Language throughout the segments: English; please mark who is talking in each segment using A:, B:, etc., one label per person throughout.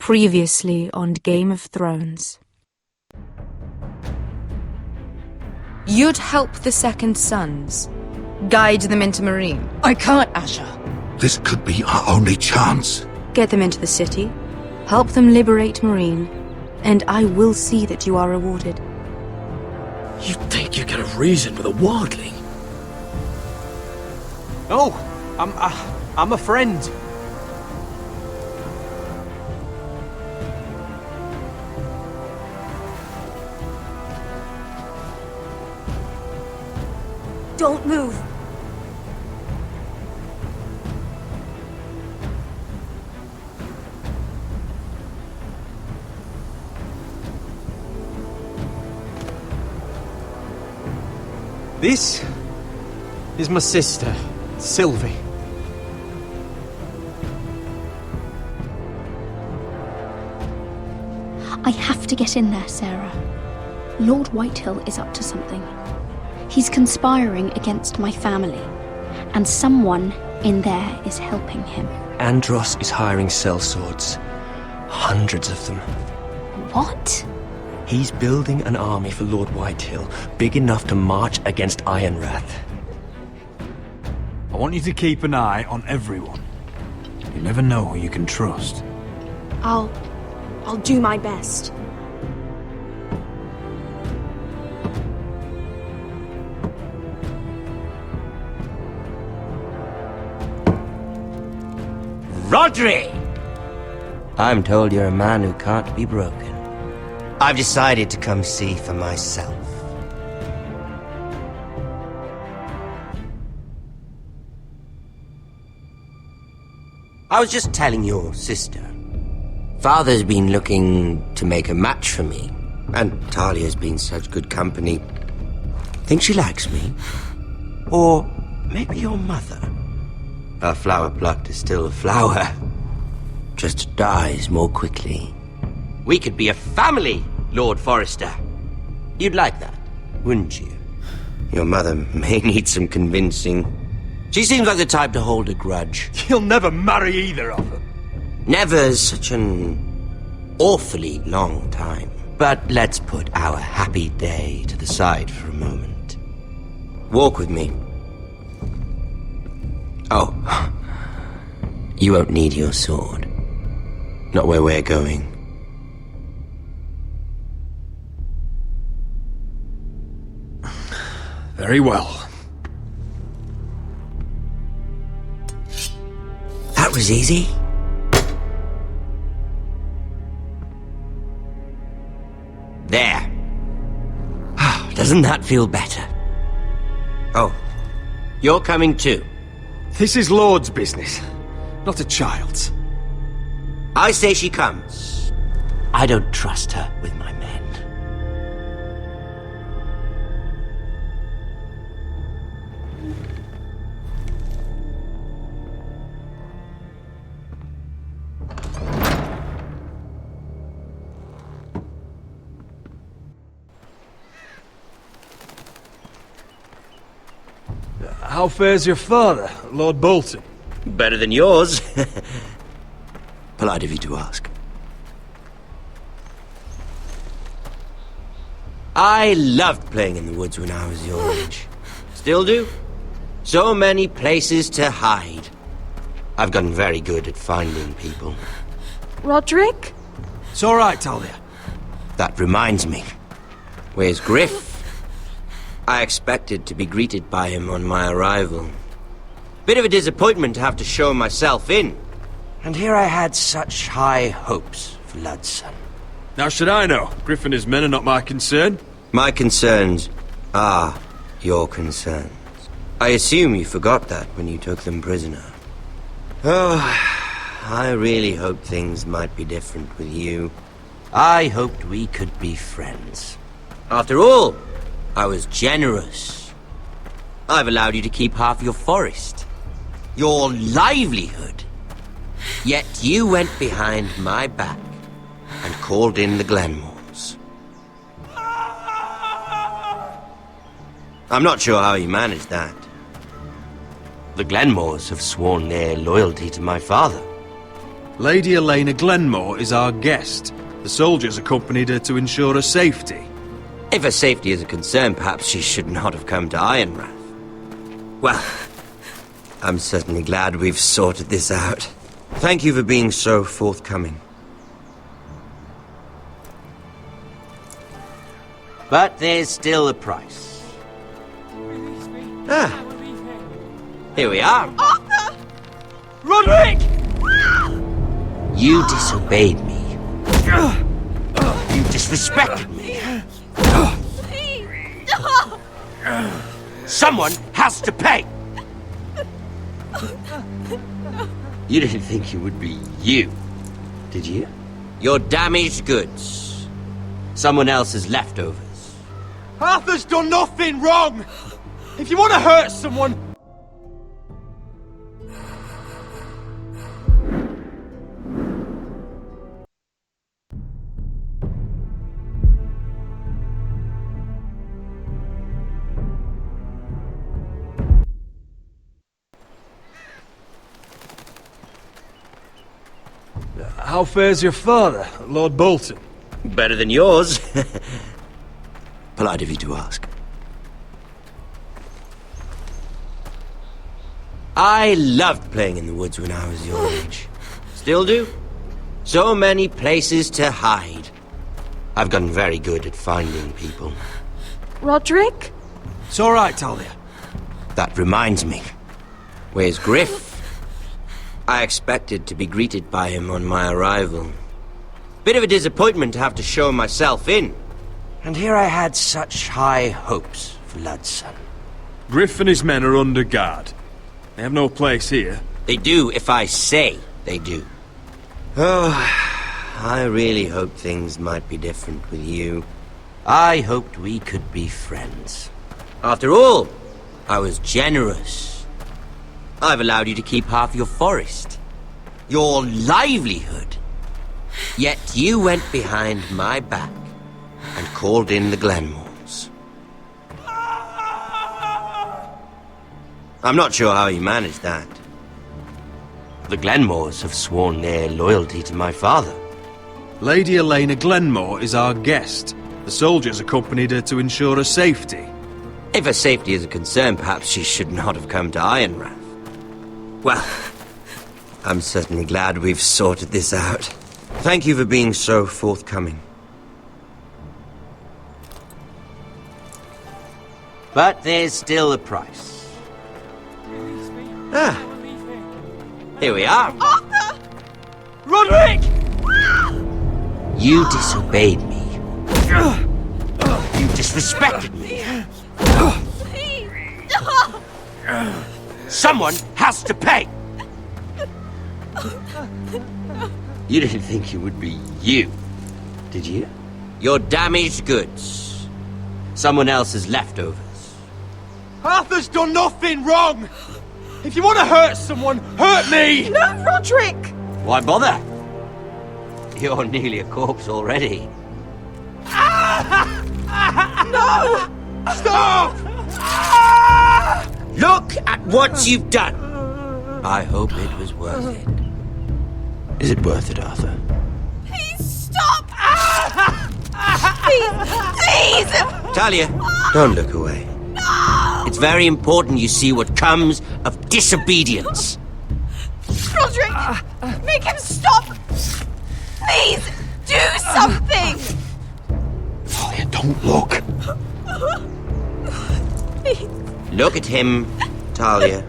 A: Previously on Game of Thrones. You'd help the Second Sons. Guide them into Marine.
B: I can't, Asher.
C: This could be our only chance.
A: Get them into the city. Help them liberate Marine. And I will see that you are rewarded.
D: You think you can have reason with a wardling?
E: Oh, I'm a friend.
F: Don't move.
E: This is my sister, Sylvie.
G: I have to get in there, Sarah. Lord Whitehill is up to something. He's conspiring against my family, and someone in there is helping him.
D: Andros is hiring sellswords. Hundreds of them.
G: What?
D: He's building an army for Lord Whitehill, big enough to march against Ironrath.
H: I want you to keep an eye on everyone. You never know who you can trust.
F: I'll do my best.
I: Rodri! I'm told you're a man who can't be broken. I've decided to come see for myself. I was just telling your sister. Father's been looking to make a match for me, and Talia's been such good company. Think she likes me? Or maybe your mother? A flower plucked is still a flower. Just dies more quickly. We could be a family, Lord Forrester. You'd like that, wouldn't you? Your mother may need some convincing. She seems like the type to hold a grudge.
H: You'll never marry either of them.
I: Never's such an awfully long time. But let's put our happy day to the side for a moment. Walk with me. Oh, you won't need your sword. Not where we're going.
H: Very well.
I: That was easy. There. Doesn't that feel better? Oh, you're coming too.
H: This is Lord's business, not a child's.
I: I say she comes. I don't trust her with my men.
H: How fares your father, Lord Bolton?
I: Better than yours. Polite of you to ask. I loved playing in the woods when I was your age. Still do. So many places to hide. I've gotten very good at finding people.
F: Roderick?
H: It's all right, Talia.
I: That reminds me. Where's Griff? I expected to be greeted by him on my arrival. Bit of a disappointment to have to show myself in. And here I had such high hopes for Ludson.
H: Now should I know? Griff and his men are not my concern.
I: My concerns are your concerns. I assume you forgot that when you took them prisoner. Oh, I really hoped things might be different with you. I hoped we could be friends. After all, I was generous. I've allowed you to keep half your forest. Your livelihood. Yet you went behind my back and called in the Glenmores. I'm not sure how you managed that. The Glenmores have sworn their loyalty to my father.
H: Lady Elena Glenmore is our guest. The soldiers accompanied her to ensure her safety.
I: If her safety is a concern, perhaps she should not have come to Ironrath. Well, I'm certainly glad we've sorted this out. Thank you for being so forthcoming. But there's still a price. Ah, here we are.
F: Arthur!
E: Roderick!
I: You disobeyed me. You disrespected me.
F: Please!
I: Someone has to pay! You didn't think it would be you, did you? Your damaged goods. Someone else's leftovers.
E: Arthur's done nothing wrong! If you want to hurt someone...
H: How fares your father, Lord Bolton?
I: Better than yours. Polite of you to ask. I loved playing in the woods when I was your age. Still do. So many places to hide. I've gotten very good at finding people.
F: Roderick?
H: It's all right, Talia.
I: That reminds me. Where's Griff? I expected to be greeted by him on my arrival. Bit of a disappointment to have to show myself in. And here I had such high hopes for Ludson.
H: Griff and his men are under guard. They have no place here.
I: They do if I say they do. Oh, I really hoped things might be different with you. I hoped we could be friends. After all, I was generous. I've allowed you to keep half your forest. Your livelihood. Yet you went behind my back and called in the Glenmores. I'm not sure how you managed that. The Glenmores have sworn their loyalty to my father.
H: Lady Elena Glenmore is our guest. The soldiers accompanied her to ensure her safety.
I: If her safety is a concern, perhaps she should not have come to Ironrath. Well, I'm certainly glad we've sorted this out. Thank you for being so forthcoming. But there's still a price. Ah, here we are.
F: Arthur!
E: Roderick!
I: You disobeyed me. You disrespected me.
F: Please!
I: Someone has to pay! You didn't think it would be you, did you? Your damaged goods. Someone else's leftovers.
E: Arthur's done nothing wrong! If you want to hurt someone, hurt me!
F: No, Roderick!
I: Why bother? You're nearly a corpse already.
F: No!
E: Stop!
I: Look at what you've done! I hope it was worth it. Is it worth it, Arthur?
F: Please stop! Please!
I: Talia, don't look away.
F: No!
I: It's very important you see what comes of disobedience.
F: Roderick! Make him stop! Please! Do something!
C: Talia, don't look.
F: Please.
I: Look at him, Talia.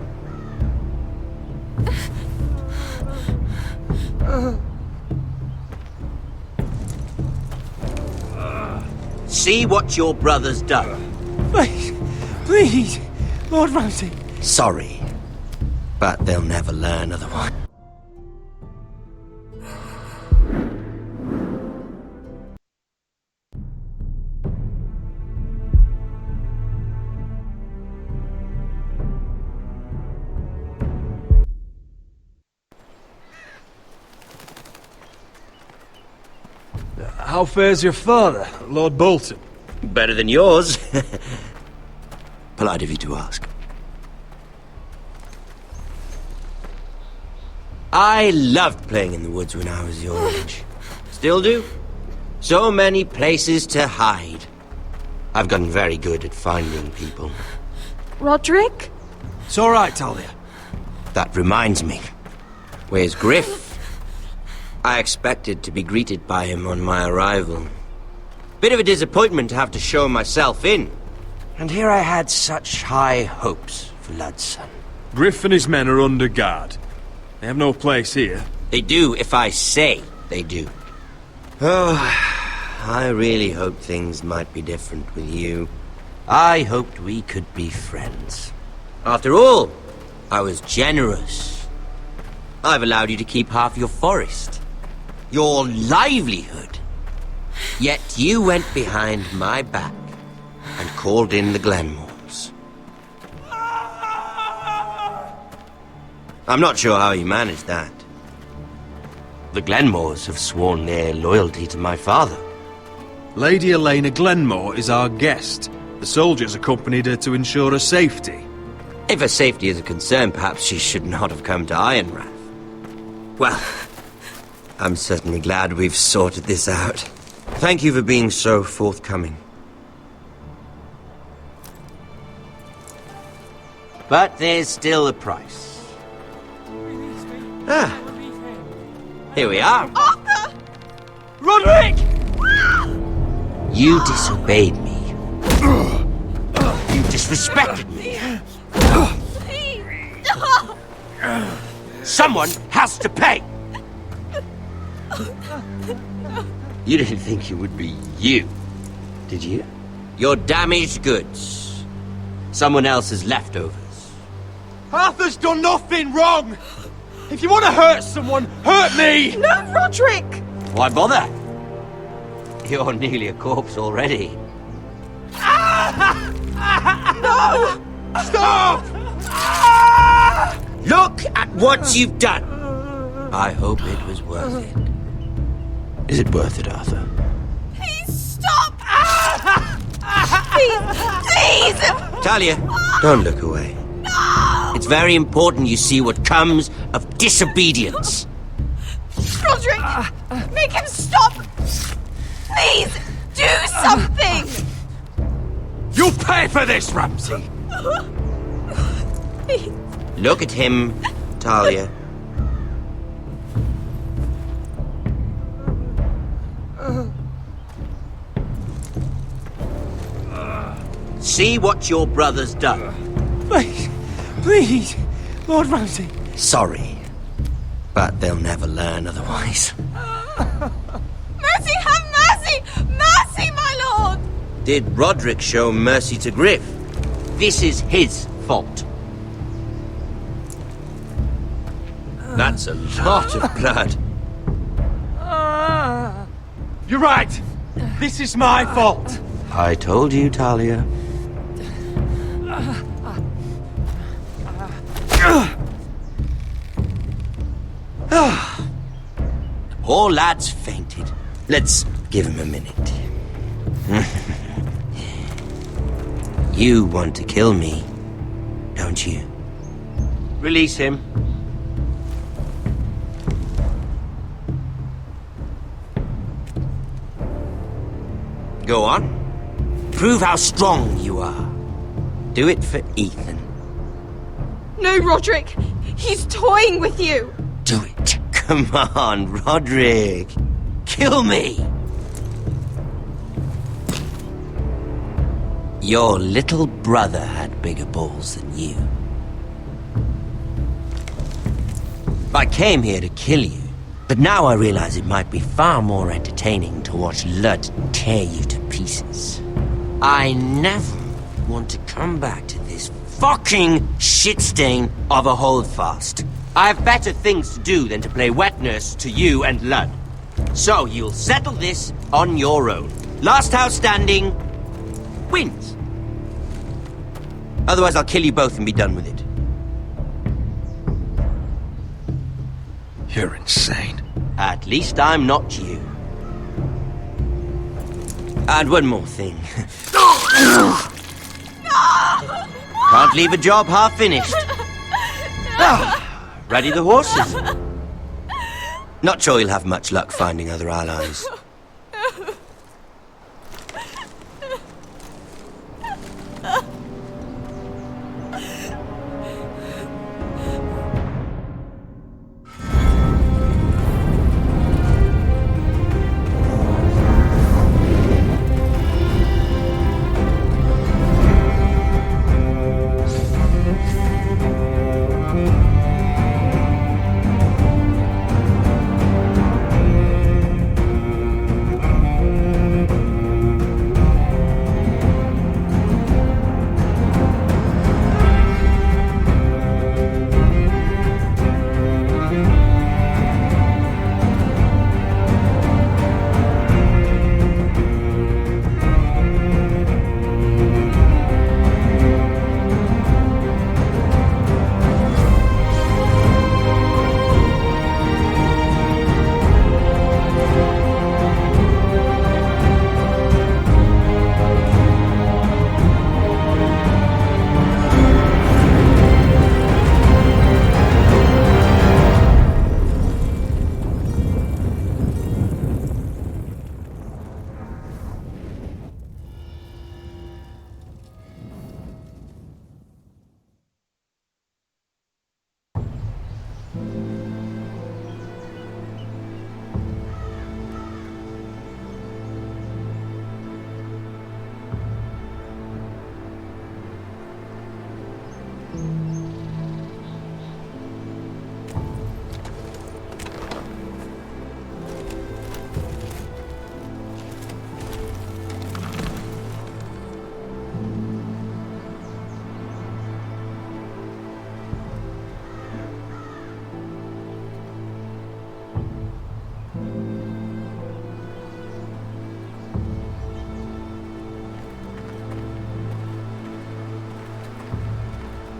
I: See what your brother's done.
E: Please, please, Lord Ramsay.
I: Sorry, but they'll never learn otherwise.
H: How fares your father, Lord Bolton?
I: Better than yours. Polite of you to ask. I loved playing in the woods when I was your age. Still do. So many places to hide. I've gotten very good at finding people.
F: Roderick?
H: It's all right, Talia.
I: That reminds me. Where's Griff? I expected to be greeted by him on my arrival. Bit of a disappointment to have to show myself in. And here I had such high hopes for Ludson.
E: Griff and his men are under guard. They have no place here.
I: They do if I say they do. Oh, I really hoped things might be different with you. I hoped we could be friends. After all, I was generous. I've allowed you to keep half your forest. Your livelihood. Yet you went behind my back and called in the Glenmores. I'm not sure how you managed that. The Glenmores have sworn their loyalty to my father.
E: Lady Elena Glenmore is our guest. The soldiers accompanied her to ensure her safety.
I: If her safety is a concern, perhaps she should not have come to Ironrath. Well, I'm certainly glad we've sorted this out. Thank you for being so forthcoming. But there's still a price. Here we are.
F: Arthur!
E: Roderick!
I: You disobeyed me. You disrespected me.
F: Please!
I: Someone has to pay! You didn't think it would be you, did you? Your damaged goods. Someone else's leftovers.
E: Arthur's done nothing wrong! If you want to hurt someone, hurt me!
F: No, Roderick!
I: Why bother? You're nearly a corpse already.
F: No!
E: Stop!
I: Look at what you've done! I hope it was worth it. Is it worth it, Arthur?
F: Please stop! Please! Please!
I: Talia, don't look away.
F: No!
I: It's very important you see what comes of disobedience.
F: Roderick! Make him stop! Please! Do something!
E: You'll pay for this, Ramsay!
F: Please.
I: Look at him, Talia. See what your brother's done.
E: Please, please, Lord Ramsay.
I: Sorry, but they'll never learn otherwise.
F: Mercy, have mercy! Mercy, my lord!
I: Did Roderick show mercy to Griff? This is his fault. That's a lot of blood.
E: You're right. This is my fault.
I: I told you, Talia. The poor lad's fainted. Let's give him a minute. You want to kill me, don't you? Release him. Go on. Prove how strong you are. Do it for Ethan.
F: No, Roderick! He's toying with you!
I: Do it. Come on, Roderick. Kill me. Your little brother had bigger balls than you. I came here to kill you, but now I realize it might be far more entertaining to watch Lud tear you to pieces. I never want to come back to this fucking shit stain of a holdfast. I have better things to do than to play wet nurse to you and Lud. So you'll settle this on your own. Last house standing wins. Otherwise I'll kill you both and be done with it.
H: You're insane.
I: At least I'm not you. And one more thing. Can't leave a job half finished. Ready the horses? Not sure you'll have much luck finding other allies.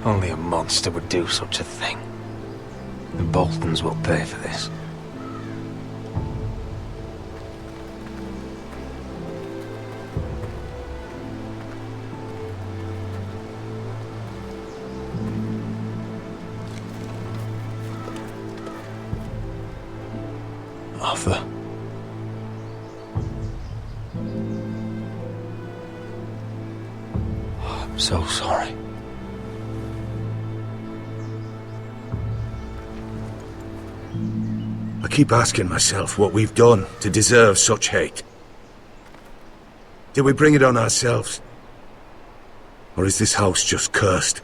H: Only a monster would do such a thing. The Boltons will pay for this. Arthur. I'm so sorry.
C: I keep asking myself what we've done to deserve such hate. Did we bring it on ourselves? Or is this house just cursed?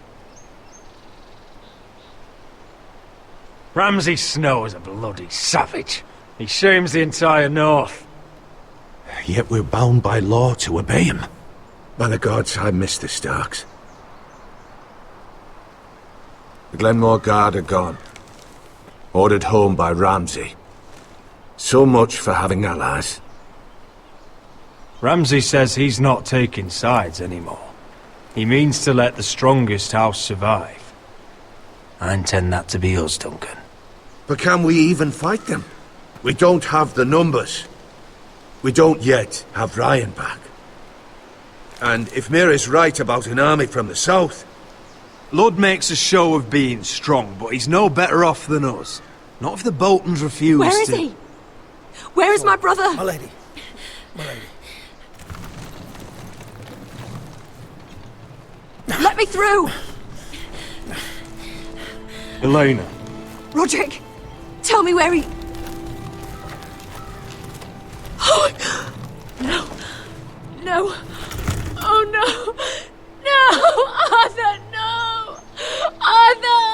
H: Ramsay Snow is a bloody savage. He shames the entire North.
C: Yet we're bound by law to obey him. By the gods, I miss the Starks. The Glenmore Guard are gone. Ordered home by Ramsay. So much for having allies.
H: Ramsay says he's not taking sides anymore. He means to let the strongest house survive. I intend that to be us, Duncan.
C: But can we even fight them? We don't have the numbers. We don't yet have Ryan back. And if Mira's right about an army from the south...
E: Lud makes a show of being strong, but he's no better off than us. Not if the Boltons refuse
F: Where is
E: to...
F: he? Where is my brother?
C: My lady. My lady.
F: Let me through!
H: Elena.
F: Roderick, tell me where he... Oh, no. No. Oh, no. No! Arthur, no! Arthur!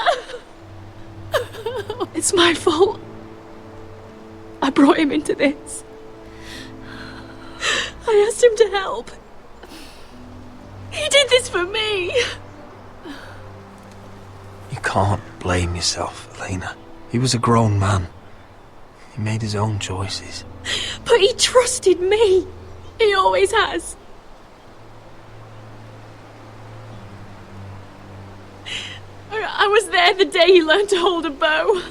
F: It's my fault. I brought him into this. I asked him to help. He did this for me.
H: You can't blame yourself, Elena. He was a grown man. He made his own choices.
F: But he trusted me. He always has. I was there the day he learned to hold a bow.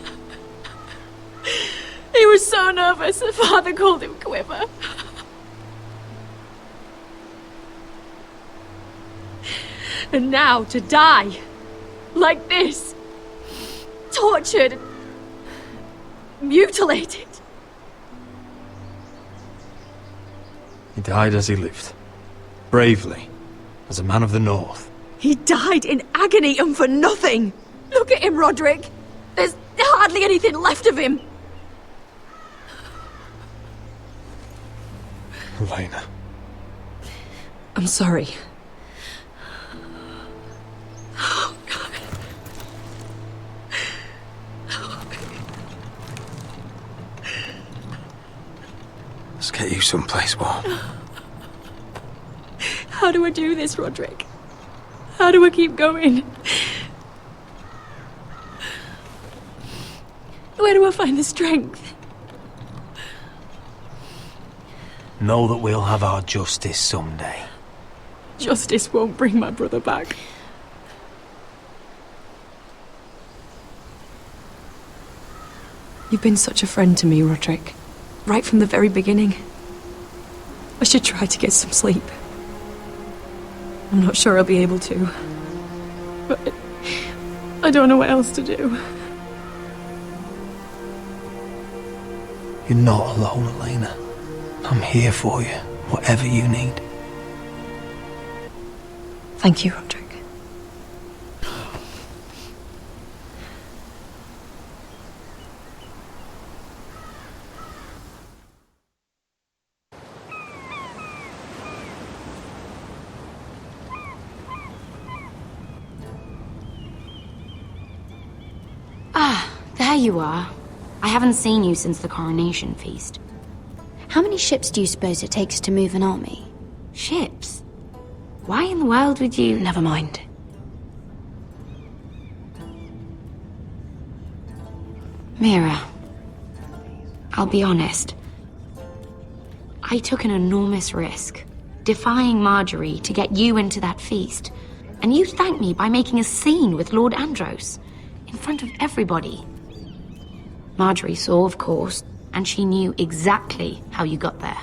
F: He was so nervous, the father called him Quiver. And now to die, like this, tortured. mutilated.
H: He died as he lived. Bravely. As a man of the North.
F: He died in agony and for nothing. Look at him, Roderick. There's hardly anything left of him.
H: Elena.
F: I'm sorry. Oh, God.
H: Let's get you someplace warm.
F: How do I do this, Roderick? How do I keep going? Where do I find the strength?
H: Know that we'll have our justice someday.
F: Justice won't bring my brother back. You've been such a friend to me, Roderick. Right from the very beginning. I should try to get some sleep. I'm not sure I'll be able to. But I don't know what else to do.
H: You're not alone, Elena. I'm here for you, whatever you need.
F: Thank you, Roderick.
B: There you are. I haven't seen you since the coronation feast.
G: How many ships do you suppose it takes to move an army?
B: Ships? Why in the world would you...
F: Never mind.
B: Mira, I'll be honest. I took an enormous risk, defying Marjorie to get you into that feast. And you thanked me by making a scene with Lord Andros, in front of everybody. Marjorie saw, of course, and she knew exactly how you got there.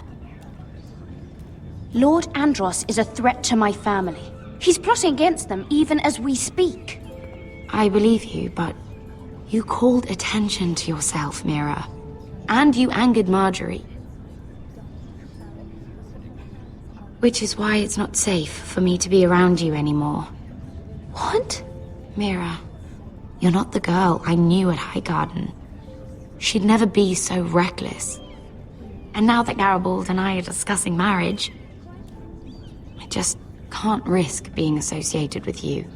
G: Lord Andros is a threat to my family. He's plotting against them even as we speak.
B: I believe you, but you called attention to yourself, Mira. And you angered Marjorie. Which is why it's not safe for me to be around you anymore.
G: What?
B: Mira, you're not the girl I knew at Highgarden. She'd never be so reckless. And now that Garibald and I are discussing marriage, I just can't risk being associated with you.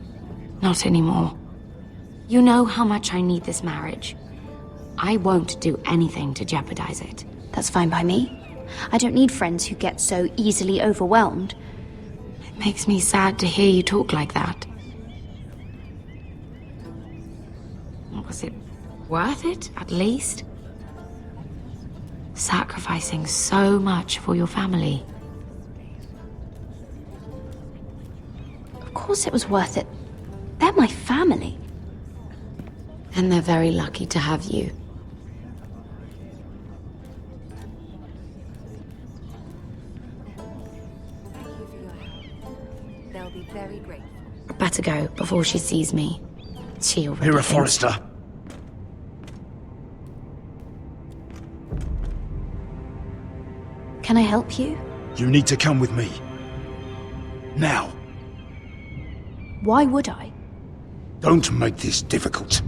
B: Not anymore. You know how much I need this marriage. I won't do anything to jeopardize it.
G: That's fine by me. I don't need friends who get so easily overwhelmed.
B: It makes me sad to hear you talk like that. Was it worth it, at least? Sacrificing so much for your family.
G: Of course it was worth it. They're my family.
B: And they're very lucky to have you.
A: They'll be very grateful.
B: I better go before she sees me. She already
E: Mira
B: thinks-
E: Forrester.
G: Can I help you?
E: You need to come with me. Now.
G: Why would I?
E: Don't make this difficult.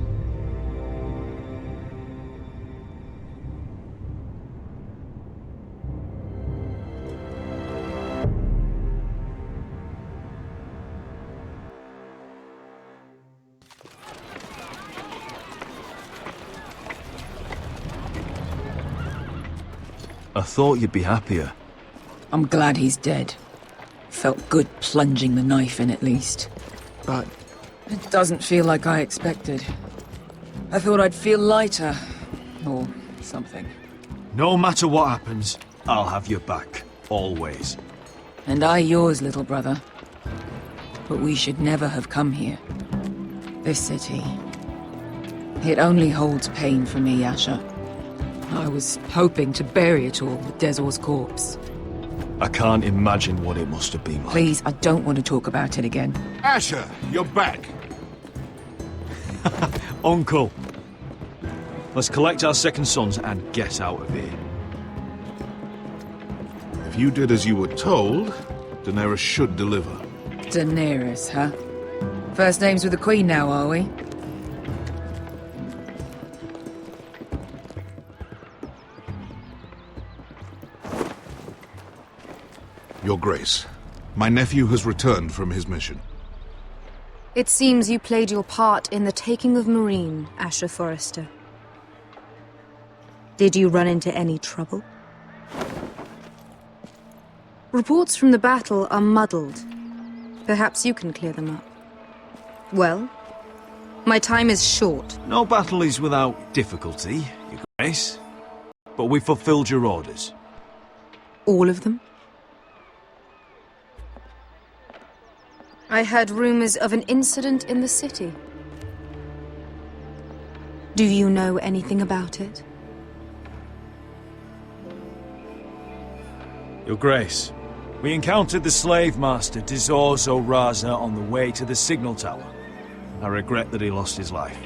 J: I thought you'd be happier.
K: I'm glad he's dead. Felt good plunging the knife in at least. But it doesn't feel like I expected. I thought I'd feel lighter. Or something.
E: No matter what happens, I'll have your back. Always.
K: And I yours, little brother. But we should never have come here. This city. It only holds pain for me, Asher. I was hoping to bury it all with Dezor's corpse.
J: I can't imagine what it must have been like.
K: Please, I don't want to talk about it again.
C: Asher, you're back.
J: Uncle!
E: Let's collect our second sons and get out of here.
L: If you did as you were told, Daenerys should deliver.
K: Daenerys, huh? First names with the Queen now, are we?
L: Your Grace, my nephew has returned from his mission.
A: It seems you played your part in the taking of Meereen, Asher Forrester. Did you run into any trouble? Reports from the battle are muddled. Perhaps you can clear them up. Well, my time is short.
E: No battle is without difficulty, Your Grace. But we fulfilled your orders.
A: All of them? I heard rumors of an incident in the city. Do you know anything about it?
H: Your Grace, we encountered the slave master Dizorzo Raza on the way to the signal tower. I regret that he lost his life.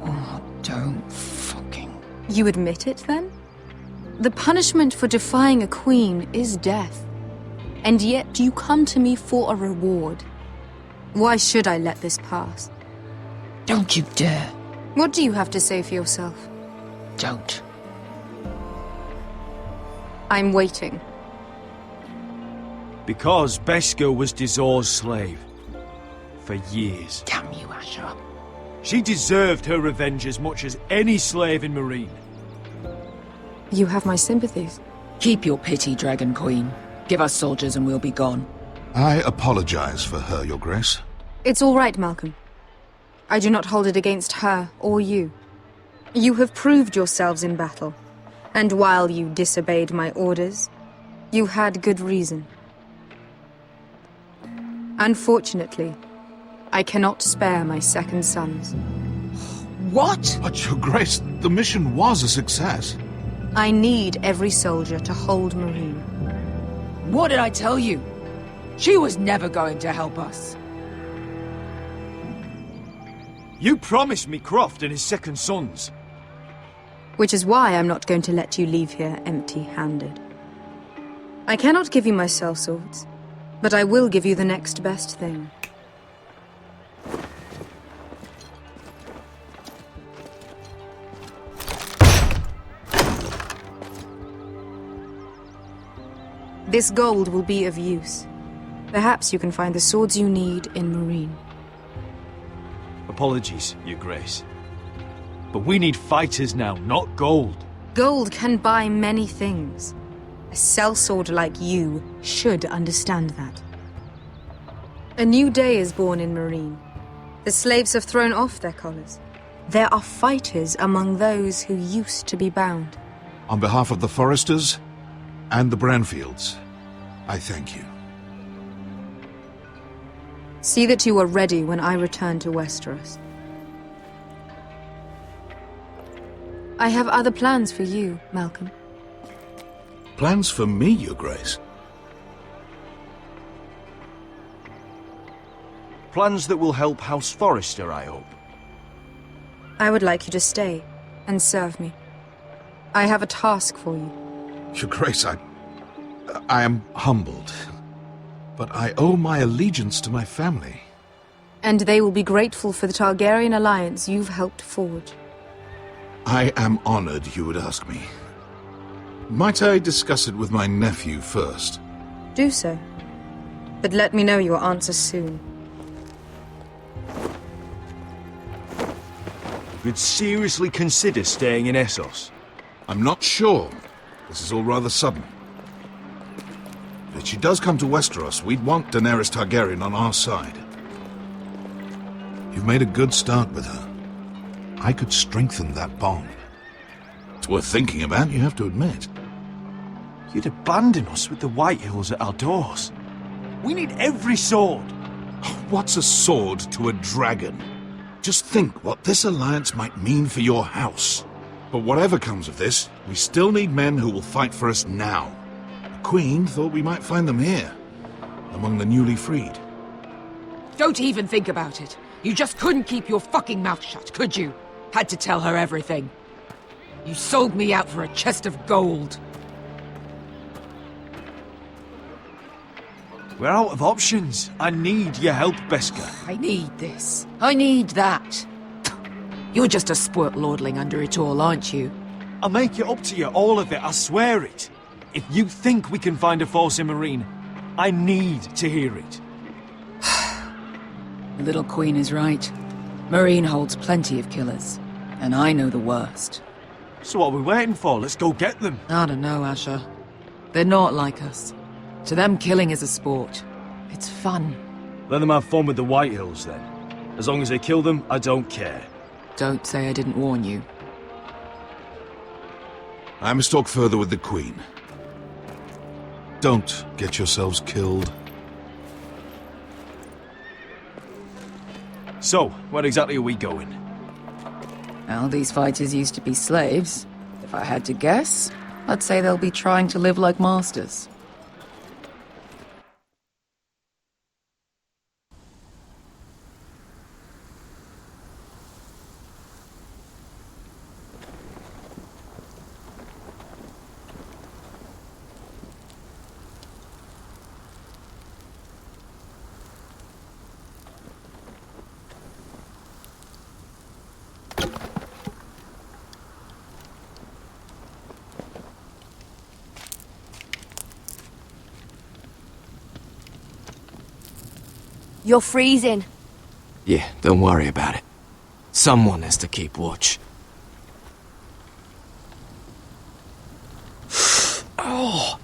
K: Oh, don't fucking...
A: You admit it, then? The punishment for defying a queen is death. And yet you come to me for a reward. Why should I let this pass?
K: Don't you dare.
A: What do you have to say for yourself?
K: Don't.
A: I'm waiting.
H: Because Beskha was Dizor's slave. For years.
K: Damn you, Asher.
H: She deserved her revenge as much as any slave in Meereen.
A: You have my sympathies.
K: Keep your pity, Dragon Queen. Give us soldiers and we'll be gone.
L: I apologize for her, Your Grace.
A: It's all right, Malcolm. I do not hold it against her or you. You have proved yourselves in battle. And while you disobeyed my orders, you had good reason. Unfortunately, I cannot spare my second sons.
K: What?
L: But, Your Grace, the mission was a success.
A: I need every soldier to hold Meereen.
K: What did I tell you? She was never going to help us.
H: You promised me Croft and his second sons.
A: Which is why I'm not going to let you leave here empty-handed. I cannot give you my sellswords, but I will give you the next best thing. This gold will be of use. Perhaps you can find the swords you need in Meereen.
H: Apologies, Your Grace. But we need fighters now, not gold.
A: Gold can buy many things. A sellsword like you should understand that. A new day is born in Meereen. The slaves have thrown off their collars. There are fighters among those who used to be bound.
L: On behalf of the Forresters and the Branfields, I thank you.
A: See that you are ready when I return to Westeros. I have other plans for you, Malcolm.
L: Plans for me, Your Grace?
H: Plans that will help House Forrester, I hope.
A: I would like you to stay and serve me. I have a task for you.
L: Your Grace, I am humbled. But I owe my allegiance to my family.
A: And they will be grateful for the Targaryen alliance you've helped forge.
L: I am honored you would ask me. Might I discuss it with my nephew first?
A: Do so. But let me know your answer soon.
H: You'd seriously consider staying in Essos?
L: I'm not sure. This is all rather sudden. If she does come to Westeros, we'd want Daenerys Targaryen on our side. You've made a good start with her. I could strengthen that bond. It's worth thinking about, you have to admit.
H: You'd abandon us with the Whitehills at our doors. We need every sword.
L: What's a sword to a dragon? Just think what this alliance might mean for your house. But whatever comes of this, we still need men who will fight for us now. The Queen thought we might find them here, among the newly freed.
K: Don't even think about it. You just couldn't keep your fucking mouth shut, could you? Had to tell her everything. You sold me out for a chest of gold.
H: We're out of options. I need your help, Beskar.
K: I need this. I need that. You're just a spoilt lordling under it all, aren't you?
H: I'll make it up to you, all of it, I swear it. If you think we can find a force in Marine, I need to hear it.
K: The little queen is right. Marine holds plenty of killers, and I know the worst.
H: So what are we waiting for? Let's go get them.
K: I don't know, Asher. They're not like us. To them, killing is a sport. It's fun.
H: Let them have fun with the White Hills, then. As long as they kill them, I don't care.
K: Don't say I didn't warn you.
L: I must talk further with the Queen. Don't get yourselves killed.
H: So, where exactly are we going?
K: Well, these fighters used to be slaves. If I had to guess, I'd say they'll be trying to live like masters.
M: You're freezing.
D: Yeah, don't worry about it. Someone has to keep watch. Oh!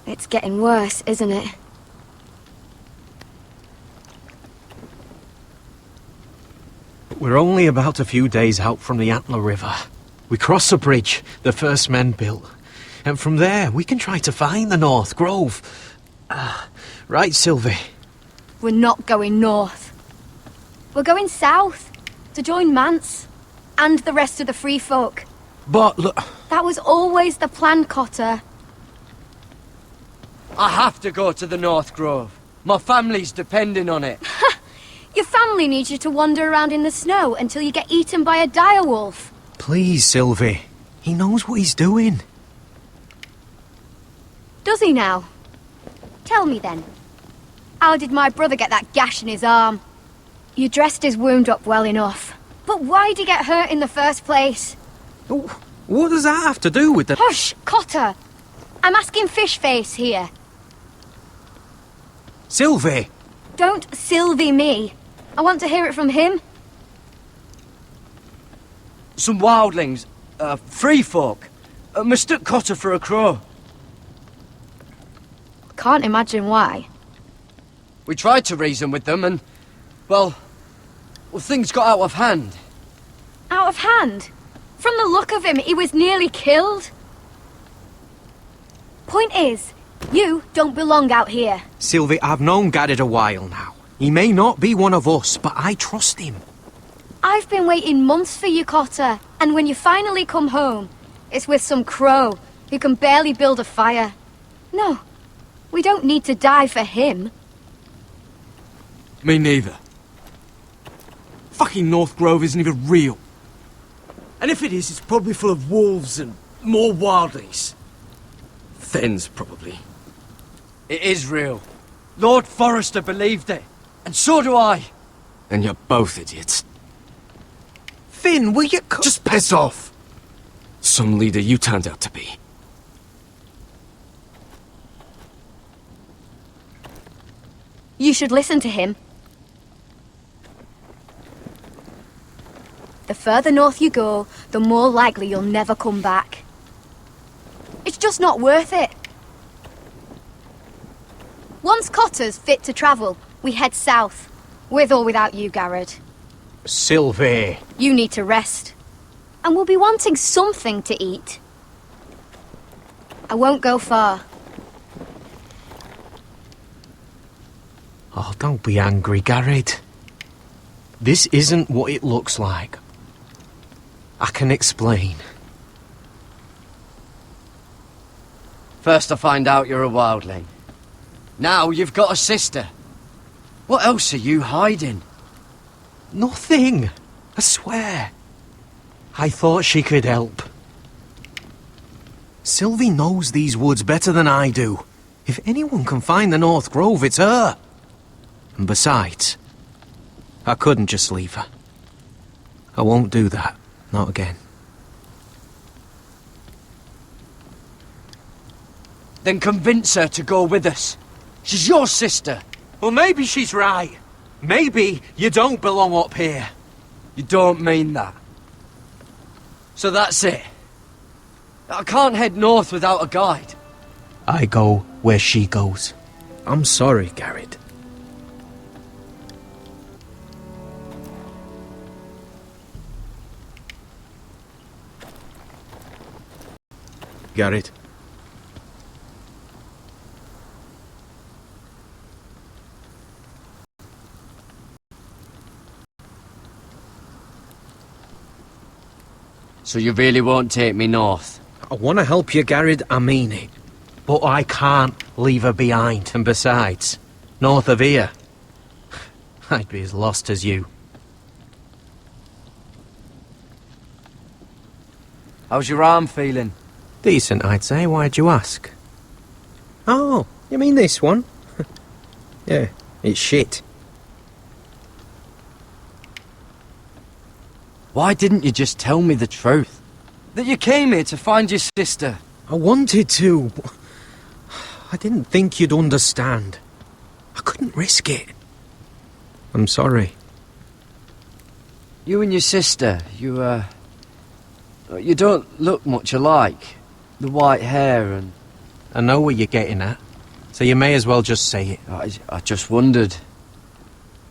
M: It's getting worse, isn't it?
D: We're only about a few days out from the Antler River. We cross a bridge the first men built. And from there, we can try to find the North Grove. Right, Sylvie?
M: We're not going north. We're going south, to join Mance, and the rest of the free folk.
D: But look...
M: That was always the plan, Cotter.
N: I have to go to the North Grove. My family's depending on it.
M: Your family needs you to wander around in the snow until you get eaten by a direwolf.
D: Please, Sylvie. He knows what he's doing.
M: Does he now? Tell me then. How did my brother get that gash in his arm? You dressed his wound up well enough. But why'd he get hurt in the first place?
D: What does that have to do with the...
M: Hush, Cotter! I'm asking Fishface here.
D: Sylvie!
M: Don't Sylvie me. I want to hear it from him.
N: Some wildlings, free folk, mistook Cotter for a crow.
M: Can't imagine why.
N: We tried to reason with them and, well, things got out of hand.
M: Out of hand? From the look of him, he was nearly killed. Point is, you don't belong out here.
D: Sylvie, I've known Garrett a while now. He may not be one of us, but I trust him.
M: I've been waiting months for you, Cotter, and when you finally come home, it's with some crow who can barely build a fire. No, we don't need to die for him.
N: Me neither. Fucking North Grove isn't even real. And if it is, it's probably full of wolves and more wildlings. Thens, probably. It is real. Lord Forrester believed it. And so do I.
D: And you're both idiots. Finn, will you...
C: Just piss off!
D: Some leader you turned out to be.
M: You should listen to him. The further north you go, the more likely you'll never come back. It's just not worth it. Once Cotter's fit to travel, we head south. With or without you, Garrett.
D: Sylvie.
M: You need to rest. And we'll be wanting something to eat. I won't go far.
D: Oh, don't be angry, Garrett. This isn't what it looks like. I can explain.
N: First I find out you're a wildling. Now you've got a sister. What else are you hiding?
D: Nothing. I swear. I thought she could help. Sylvie knows these woods better than I do. If anyone can find the North Grove, it's her. And besides, I couldn't just leave her. I won't do that. Not again.
N: Then convince her to go with us. She's your sister.
D: Well, maybe she's right. Maybe you don't belong up here.
N: You don't mean that. So that's it. I can't head north without a guide.
D: I go where she goes. I'm sorry, Garrett. Garrett.
N: So you really won't take me north?
D: I want to help you, Garrett, I mean it. But I can't leave her behind. And besides, north of here, I'd be as lost as you.
N: How's your arm feeling?
D: Decent, I'd say. Why'd you ask? Oh, you mean this one? Yeah, it's shit.
N: Why didn't you just tell me the truth? That you came here to find your sister?
D: I wanted to, but I didn't think you'd understand. I couldn't risk it. I'm sorry.
N: You and your sister, you don't look much alike. The white hair and...
D: I know what you're getting at, so you may as well just say it.
N: I just wondered.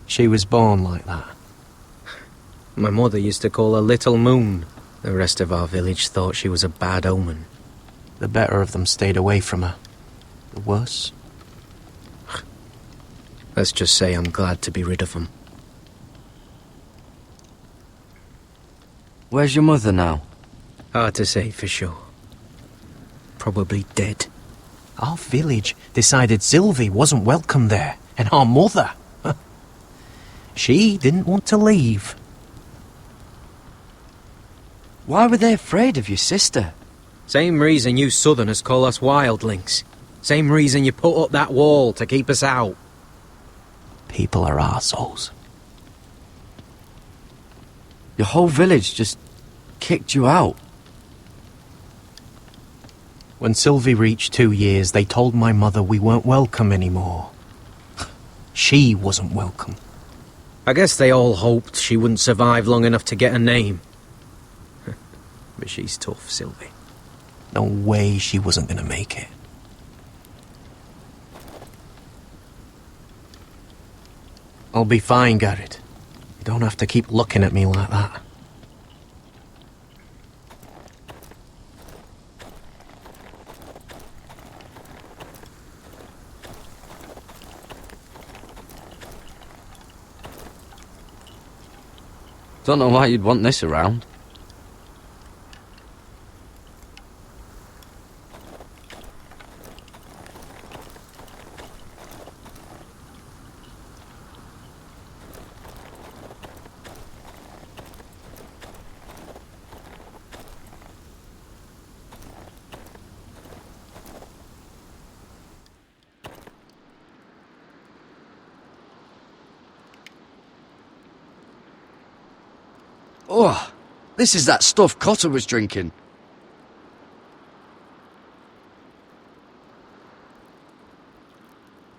D: She was born like that. My mother used to call her Little Moon. The rest of our village thought she was a bad omen. The better of them stayed away from her. The worse? Let's just say I'm glad to be rid of them.
N: Where's your mother now?
D: Hard to say for sure. Probably dead. Our village decided Sylvie wasn't welcome there, and our mother. She didn't want to leave.
N: Why were they afraid of your sister?
D: Same reason you Southerners call us wildlings. Same reason you put up that wall to keep us out. People are arseholes.
N: Your whole village just kicked you out.
D: When Sylvie reached 2 years, they told my mother we weren't welcome anymore. She wasn't welcome. I guess they all hoped she wouldn't survive long enough to get a name. But she's tough, Sylvie. No way she wasn't gonna make it. I'll be fine, Garrett. You don't have to keep looking at me like that.
N: Don't know why you'd want this around. Oh, this is that stuff Cotter was drinking.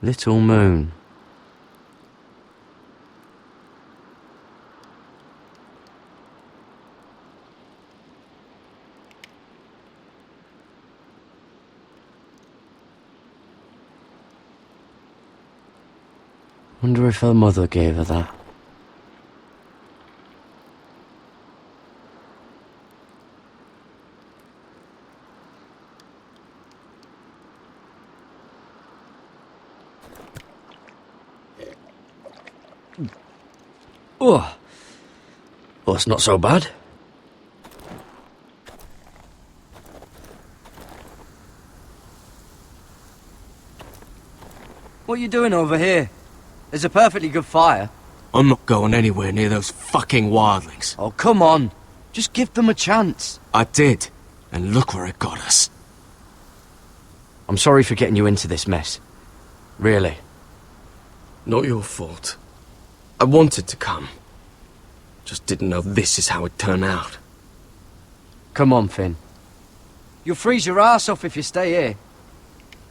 N: Little Moon. Wonder if her mother gave her that. Oh, well, it's not so bad. What are you doing over here? There's a perfectly good fire. I'm not going anywhere near those fucking wildlings.
O: Oh, come on. Just give them a chance.
N: I did, and look where it got us.
O: I'm sorry for getting you into this mess. Really.
N: Not your fault. I wanted to come. Just didn't know this is how it'd turn out.
O: Come on, Finn. You'll freeze your ass off if you stay here.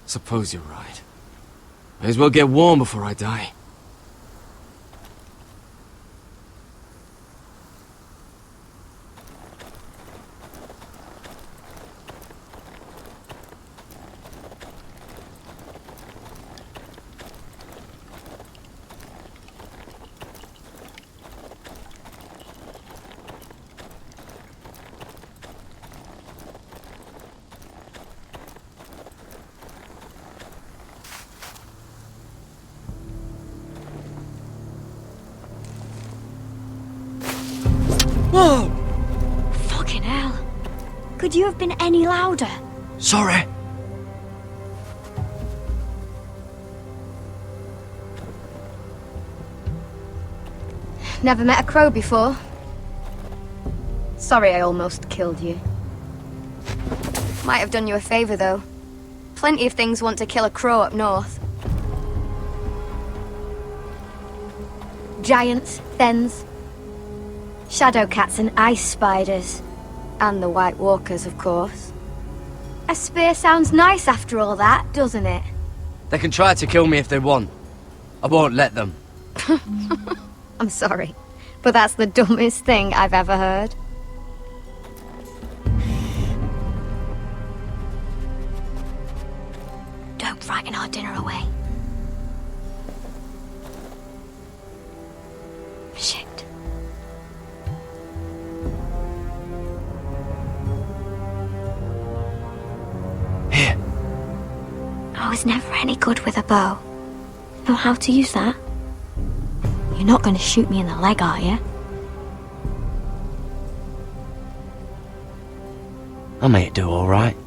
N: Suppose you're right. May as well get warm before I die.
G: Whoa! Fucking hell. Could you have been any louder?
O: Sorry.
M: Never met a crow before. Sorry I almost killed you. Might have done you a favor, though. Plenty of things want to kill a crow up north. Giants, thens, shadow cats and ice spiders. And the White Walkers, of course. A spear sounds nice after all that, doesn't it?
O: They can try to kill me if they want. I won't let them.
M: I'm sorry, but that's the dumbest thing I've ever heard.
G: Don't frighten our dinner away. Shit.
O: Here.
G: I was never any good with a bow. Know how to use that? You're not going to shoot me in the leg, are you?
O: I may do all right.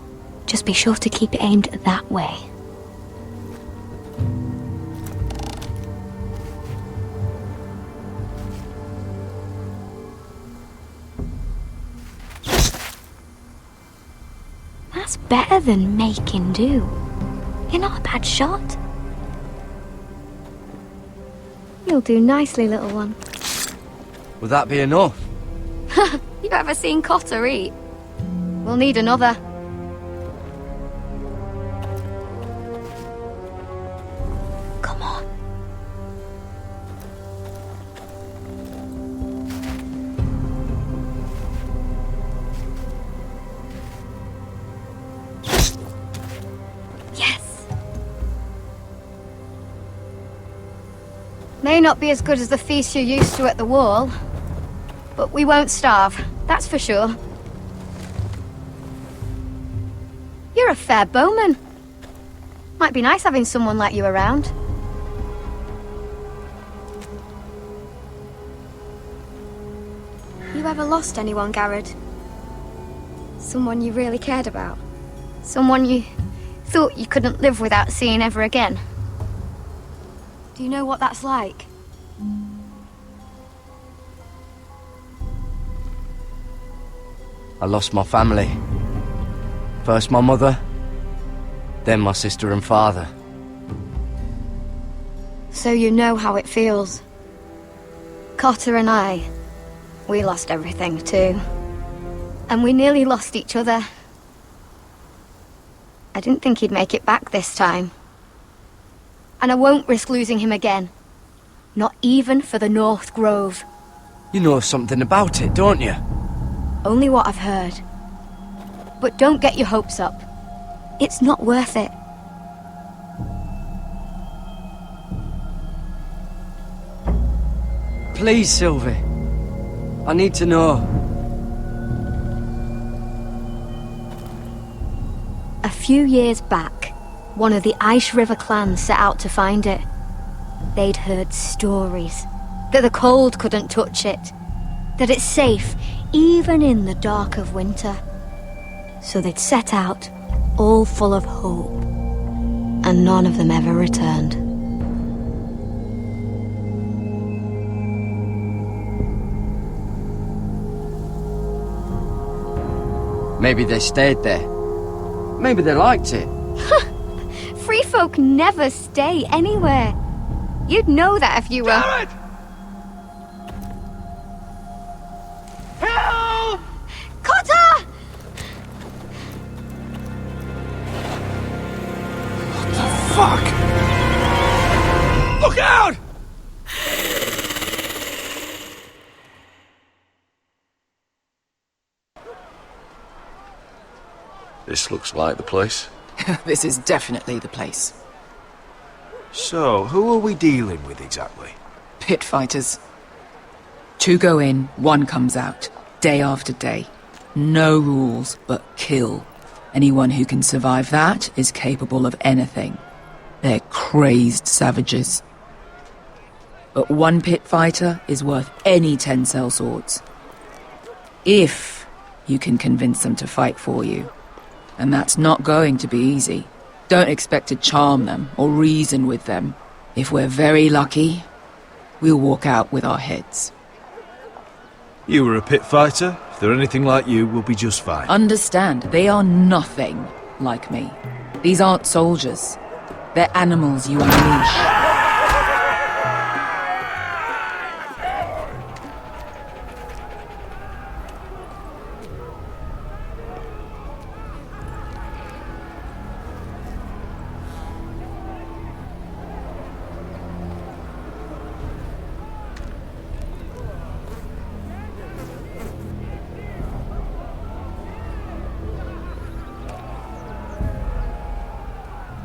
G: Just be sure to keep it aimed that way. That's better than making do. You're not a bad shot.
M: You'll do nicely, little one.
O: Would that be enough?
M: You ever seen Cotter eat? We'll need another.
G: Come on.
M: Yes! May not be as good as the feast you're used to at the wall, but we won't starve, that's for sure. You're a fair bowman. Might be nice having someone like you around. You ever lost anyone, Garrod? Someone you really cared about? Someone you thought you couldn't live without seeing ever again? Do you know what that's like?
O: I lost my family. First my mother, then my sister and father.
M: So you know how it feels. Cotter and I, we lost everything too. And we nearly lost each other. I didn't think he'd make it back this time. And I won't risk losing him again. Not even for the North Grove.
O: You know something about it, don't you?
M: Only what I've heard. But don't get your hopes up. It's not worth it.
O: Please, Sylvie. I need to know.
M: A few years back, one of the Ice River clans set out to find it. They'd heard stories that the cold couldn't touch it, that it's safe even in the dark of winter. So they'd set out, all full of hope, and none of them ever returned.
O: Maybe they stayed there. Maybe they liked it.
M: Free folk never stay anywhere. You'd know that if you were...
N: Damn it!
M: Help! Cotter!
N: What the fuck? Look out!
J: This looks like the place.
K: This is definitely the place.
H: So, who are we dealing with exactly?
K: Pit fighters. 2 go in, 1 comes out. Day after day. No rules, but kill. Anyone who can survive that is capable of anything. They're crazed savages. But 1 pit fighter is worth any 10 sellswords. If you can convince them to fight for you. And that's not going to be easy. Don't expect to charm them or reason with them. If we're very lucky, we'll walk out with our heads.
H: You were a pit fighter. If they're anything like you, we'll be just fine.
K: Understand, they are nothing like me. These aren't soldiers. They're animals you unleash.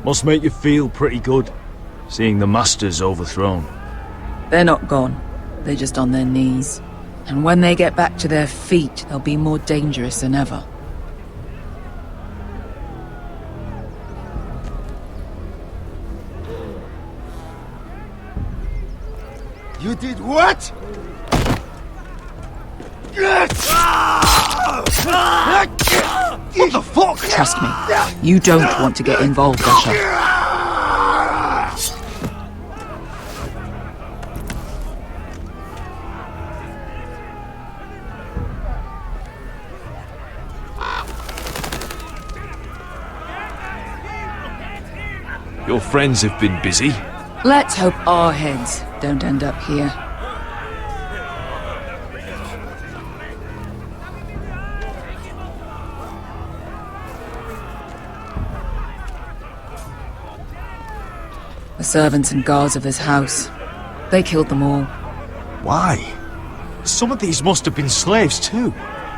H: Must make you feel pretty good, seeing the Masters overthrown.
K: They're not gone. They're just on their knees. And when they get back to their feet, they'll be more dangerous than ever.
C: You did what?
K: What the fuck? Trust me, you don't want to get involved, Asher.
H: Your friends have been busy.
K: Let's hope our heads don't end up here. The servants and guards of this house, they killed them all.
H: Why? Some of these must have been slaves too.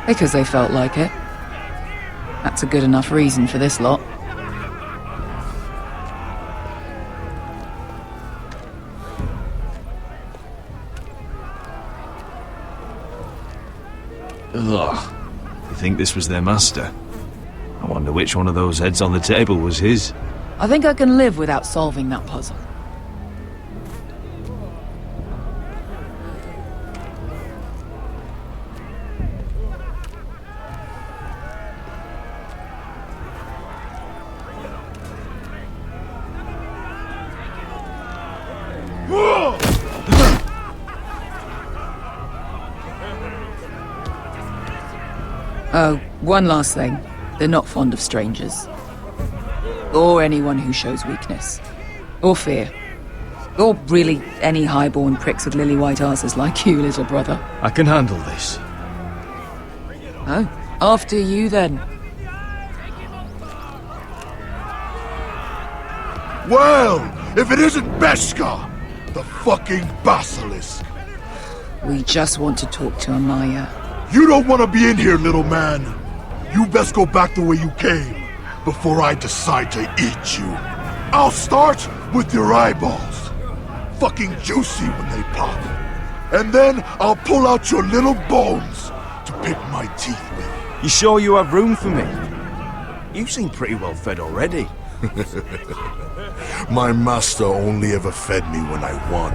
K: Because they felt like it. That's a good enough reason for this lot.
H: Ugh. You think this was their master? I wonder which one of those heads on the table was his.
K: I think I can live without solving that puzzle. Oh, one last thing. They're not fond of strangers. Or anyone who shows weakness. Or fear. Or really any highborn pricks with lily-white asses like you, little brother.
H: I can handle this.
K: Oh, after you then.
C: Well, if it isn't Beskar, the fucking basilisk.
K: We just want to talk to Amaya.
C: You don't want to be in here, little man. You best go back the way you came, before I decide to eat you. I'll start with your eyeballs. Fucking juicy when they pop. And then I'll pull out your little bones to pick my teeth with.
H: You sure you have room for me? You seem pretty well fed already.
C: My master only ever fed me when I won.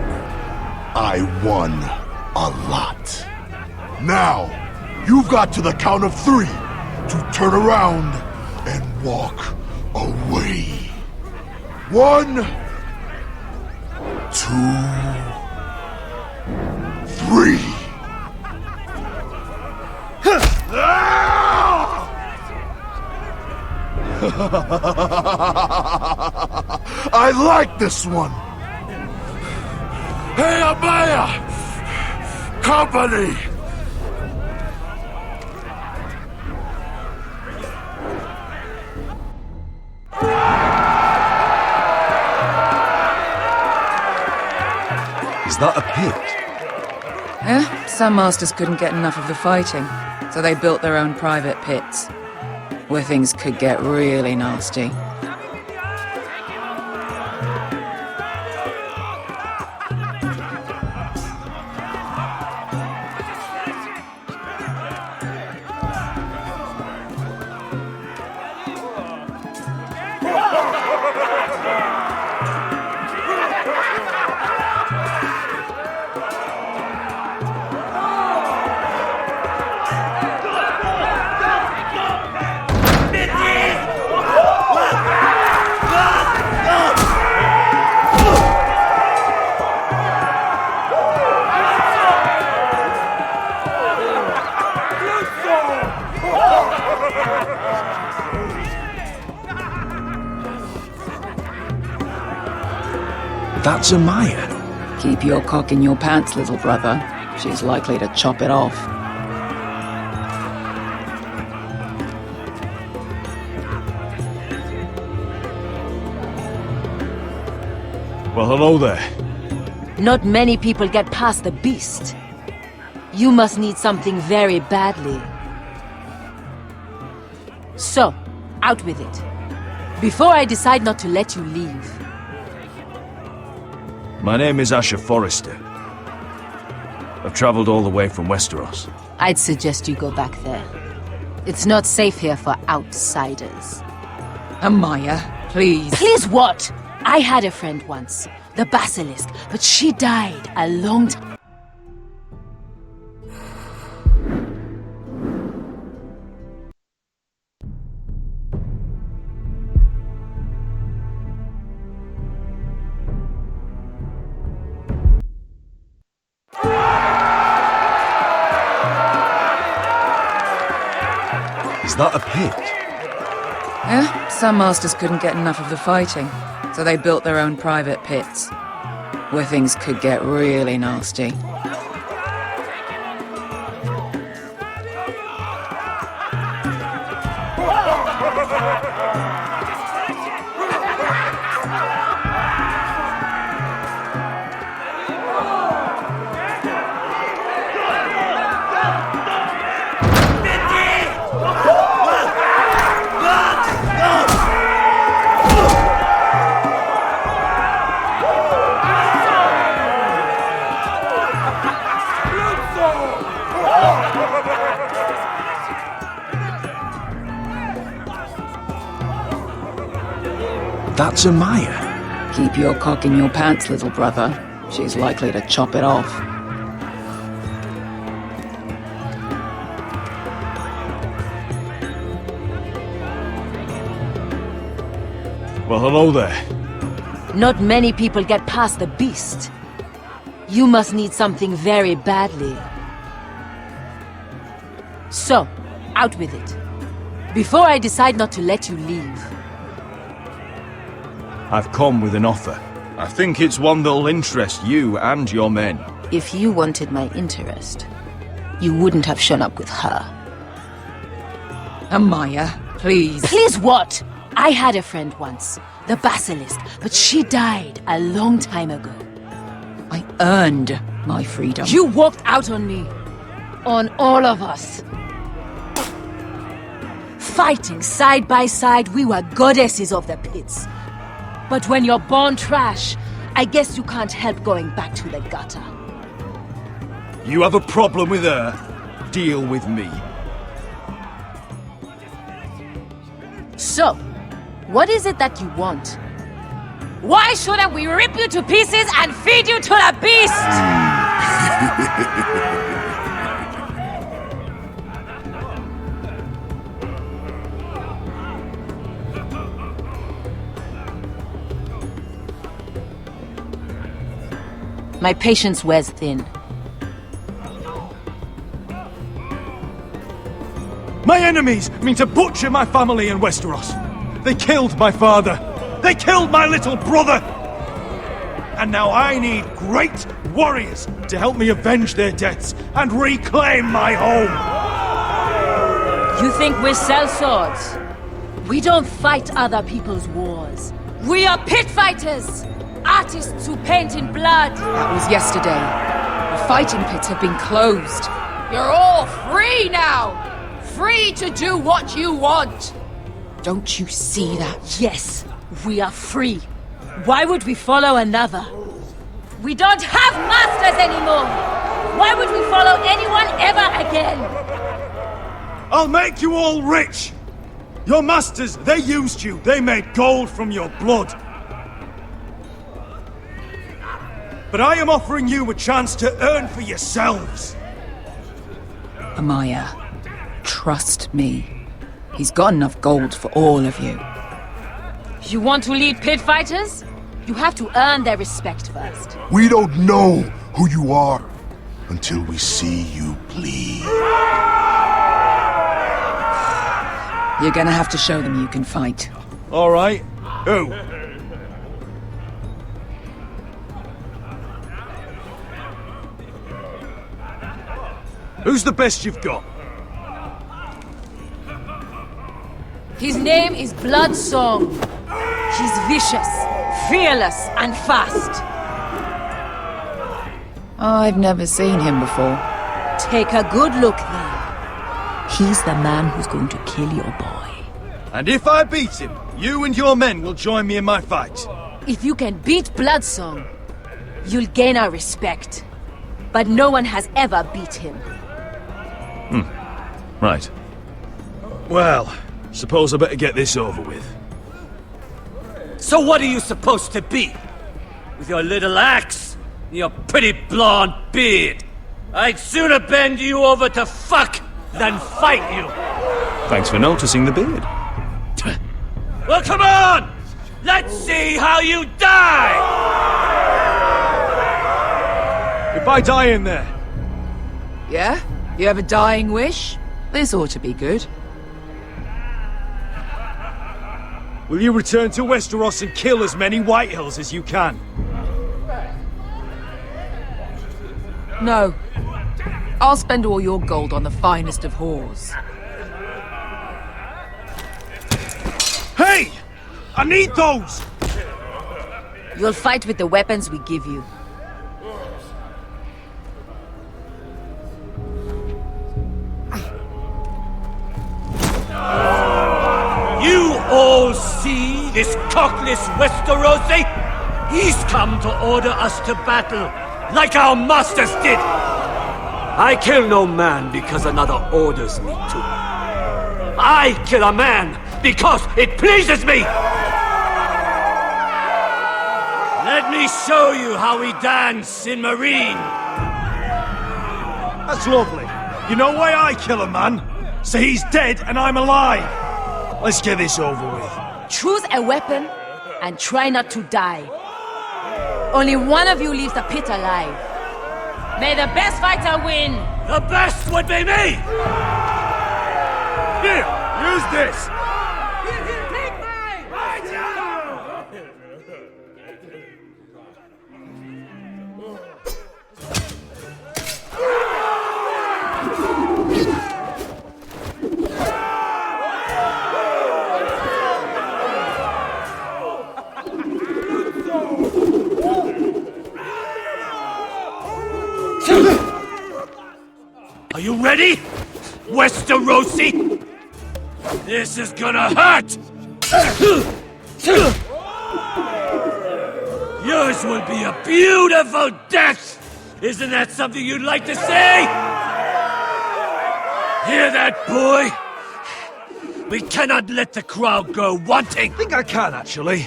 C: I won a lot. Now, you've got to the count of 3 to turn around and walk away. 1, 2, 3. I like this one. Hey, Amaya! Company!
J: Is that a pit?
K: Some masters couldn't get enough of the fighting, so they built their own private pits, where things could get really nasty.
J: That's Amaya.
K: Keep your cock in your pants, little brother. She's likely to chop it off.
H: Well, hello there.
P: Not many people get past the beast. You must need something very badly. So, out with it. Before I decide not to let you leave.
H: My name is Asher Forrester. I've traveled all the way from Westeros.
P: I'd suggest you go back there. It's not safe here for outsiders.
K: Amaya, please.
P: Please what? I had a friend once, the Basilisk, but she died a long time.
J: Is that a pit?
K: Some masters couldn't get enough of the fighting, so they built their own private pits, where things could get really nasty.
J: That's Amaya.
K: Keep your cock in your pants, little brother. She's likely to chop it off.
H: Well, hello there.
P: Not many people get past the beast. You must need something very badly. So, out with it. Before I decide not to let you leave.
H: I've come with an offer. I think it's one that'll interest you and your men.
P: If you wanted my interest, you wouldn't have shown up with her.
K: Amaya, please.
P: Please what? I had a friend once, the Basilisk, but she died a long time ago.
K: I earned my freedom.
P: You walked out on me. On all of us. Fighting side by side, we were goddesses of the pits. But when you're born trash, I guess you can't help going back to the gutter.
H: You have a problem with her? Deal with me.
P: So, what is it that you want? Why shouldn't we rip you to pieces and feed you to the beast? My patience wears thin.
H: My enemies mean to butcher my family in Westeros. They killed my father! They killed my little brother! And now I need great warriors to help me avenge their deaths and reclaim my home!
P: You think we sell swords? We don't fight other people's wars. We are pit fighters! Artists who paint in blood!
K: That was yesterday. The fighting pits have been closed. You're all free now! Free to do what you want! Don't you see that?
P: Yes, we are free. Why would we follow another? We don't have masters anymore! Why would we follow anyone ever again?
H: I'll make you all rich! Your masters, they used you. They made gold from your blood. But I am offering you a chance to earn for yourselves.
K: Amaya, trust me. He's got enough gold for all of you.
P: You want to lead pit fighters? You have to earn their respect first.
C: We don't know who you are until we see you bleed.
K: You're gonna have to show them you can fight.
H: All right. Who? Who's the best you've got?
P: His name is Bloodsong. He's vicious, fearless, and fast.
K: I've never seen him before.
P: Take a good look then.
K: He's the man who's going to kill your boy.
H: And if I beat him, you and your men will join me in my fight.
P: If you can beat Bloodsong, you'll gain our respect. But no one has ever beat him.
H: Right. Well, suppose I better get this over with.
N: So what are you supposed to be? With your little axe and your pretty blonde beard? I'd sooner bend you over to fuck than fight you.
H: Thanks for noticing the beard.
N: Well, come on! Let's see how you die!
H: If I die in there...
K: Yeah? You have a dying wish? This ought to be good.
H: Will you return to Westeros and kill as many Whitehills as you can?
K: No. I'll spend all your gold on the finest of whores.
H: Hey! I need those!
P: You'll fight with the weapons we give you.
N: You all see this cockless Westerosi? He's come to order us to battle, like our masters did! I kill no man because another orders me to. I kill a man because it pleases me! Let me show you how we dance in Marine!
H: That's lovely. You know why I kill a man? So he's dead and I'm alive. Let's get this over with.
P: Choose a weapon and try not to die. Only one of you leaves the pit alive. May the best fighter win!
N: The best would be me!
H: Here, use this!
N: Are you ready, Westerosi? This is gonna hurt! Yours will be a beautiful death! Isn't that something you'd like to say? Hear that, boy? We cannot let the crowd go wanting!
H: I think I can, actually.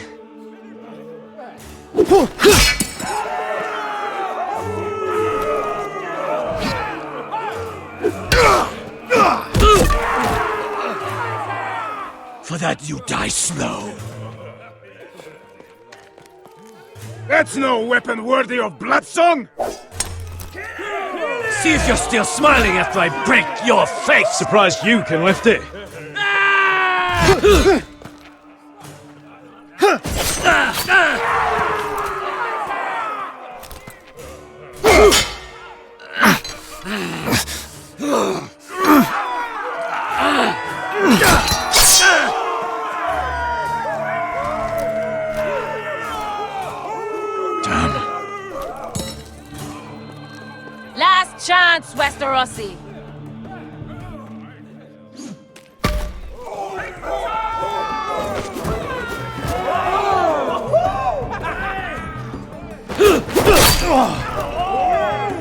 N: For that you die slow.
L: That's no weapon worthy of Bloodsong!
N: See if you're still smiling after I break your face!
H: Surprised you can lift it.
P: chance, Westerosi!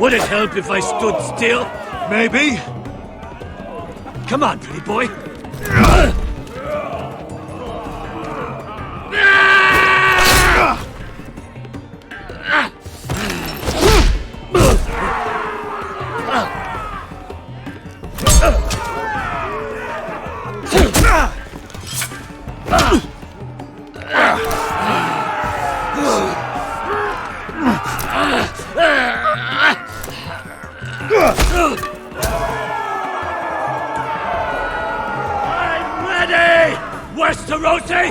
N: Would it help if I stood still?
H: Maybe.
N: Come on, pretty boy. I'm ready! Westerosi!